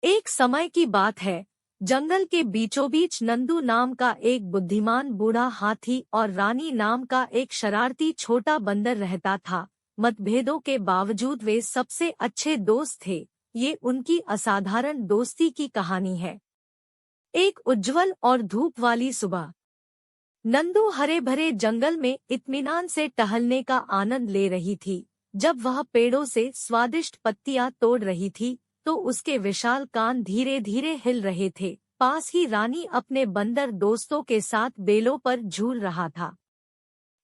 एक समय की बात है, जंगल के बीचों बीच नंदू नाम का एक बुद्धिमान बूढ़ा हाथी और रानी नाम का एक शरारती छोटा बंदर रहता था। मतभेदों के बावजूद वे सबसे अच्छे दोस्त थे। ये उनकी असाधारण दोस्ती की कहानी है। एक उज्जवल और धूप वाली सुबह, नंदू हरे भरे जंगल में इत्मीनान से टहलने का आनंद ले रही थी। जब वह पेड़ों से स्वादिष्ट पत्तियां तोड़ रही थी, तो उसके विशाल कान धीरे धीरे हिल रहे थे। पास ही रानी अपने बंदर दोस्तों के साथ बेलों पर झूल रहा था,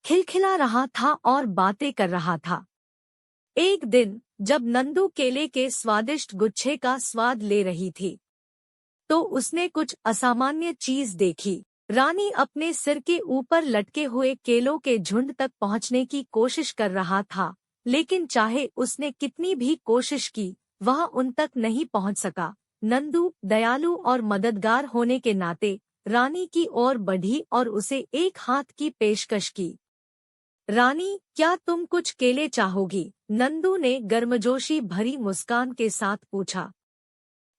खिलखिला रहा था और बातें कर रहा था। एक दिन जब नंदू केले के स्वादिष्ट गुच्छे का स्वाद ले रही थी, तो उसने कुछ असामान्य चीज देखी। रानी अपने सिर के ऊपर लटके हुए केलों के झुंड तक पहुंचने की कोशिश कर रहा था, लेकिन चाहे उसने कितनी भी कोशिश की, वह उन तक नहीं पहुंच सका। नंदू दयालु और मददगार होने के नाते रानी की ओर बढ़ी और उसे एक हाथ की पेशकश की। रानी, क्या तुम कुछ केले चाहोगी? नंदू ने गर्मजोशी भरी मुस्कान के साथ पूछा।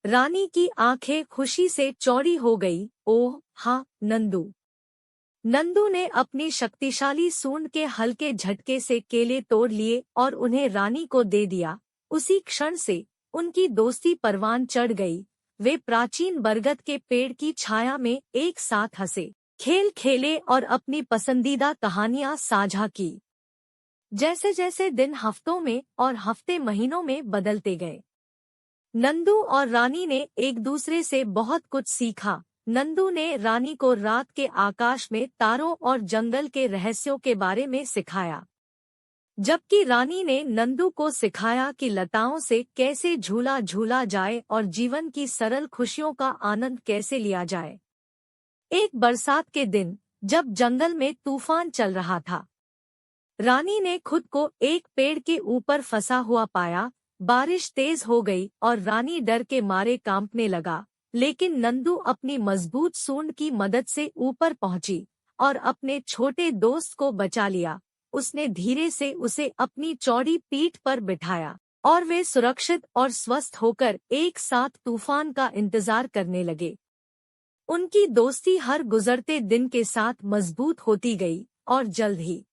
रानी की आंखें खुशी से चौड़ी हो गई। ओह हाँ नंदू। नंदू ने अपनी शक्तिशाली सूंड के हल्के झटके से केले तोड़ लिए और उन्हें रानी को दे दिया। उसी क्षण से उनकी दोस्ती परवान चढ़ गई। वे प्राचीन बरगद के पेड़ की छाया में एक साथ हंसे, खेल खेले और अपनी पसंदीदा कहानियां साझा की। जैसे जैसे दिन हफ्तों में और हफ्ते महीनों में बदलते गए, नंदू और रानी ने एक दूसरे से बहुत कुछ सीखा। नंदू ने रानी को रात के आकाश में तारों और जंगल के रहस्यों के बारे में सिखाया, जबकि रानी ने नंदू को सिखाया कि लताओं से कैसे झूला झूला जाए और जीवन की सरल खुशियों का आनंद कैसे लिया जाए। एक बरसात के दिन, जब जंगल में तूफान चल रहा था, रानी ने खुद को एक पेड़ के ऊपर फंसा हुआ पाया। बारिश तेज हो गई और रानी डर के मारे कांपने लगा, लेकिन नंदू अपनी मजबूत सूंड की मदद से ऊपर पहुंची और अपने छोटे दोस्त को बचा लिया। उसने धीरे से उसे अपनी चौड़ी पीठ पर बिठाया और वे सुरक्षित और स्वस्थ होकर एक साथ तूफान का इंतजार करने लगे। उनकी दोस्ती हर गुजरते दिन के साथ मजबूत होती गई और जल्द ही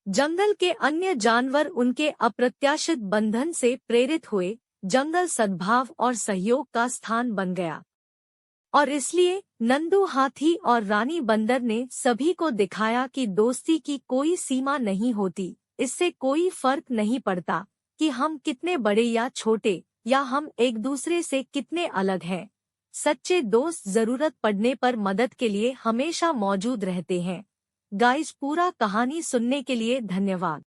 जंगल के अन्य जानवर उनके अप्रत्याशित बंधन से प्रेरित हुए। जंगल सद्भाव और सहयोग का स्थान बन गया, और इसलिए नंदू हाथी और रानी बंदर ने सभी को दिखाया कि दोस्ती की कोई सीमा नहीं होती। इससे कोई फर्क नहीं पड़ता कि हम कितने बड़े या छोटे, या हम एक दूसरे से कितने अलग हैं। सच्चे दोस्त जरूरत पड़ने पर मदद के लिए हमेशा मौजूद रहते हैं। गाइस, पूरा कहानी सुनने के लिए धन्यवाद।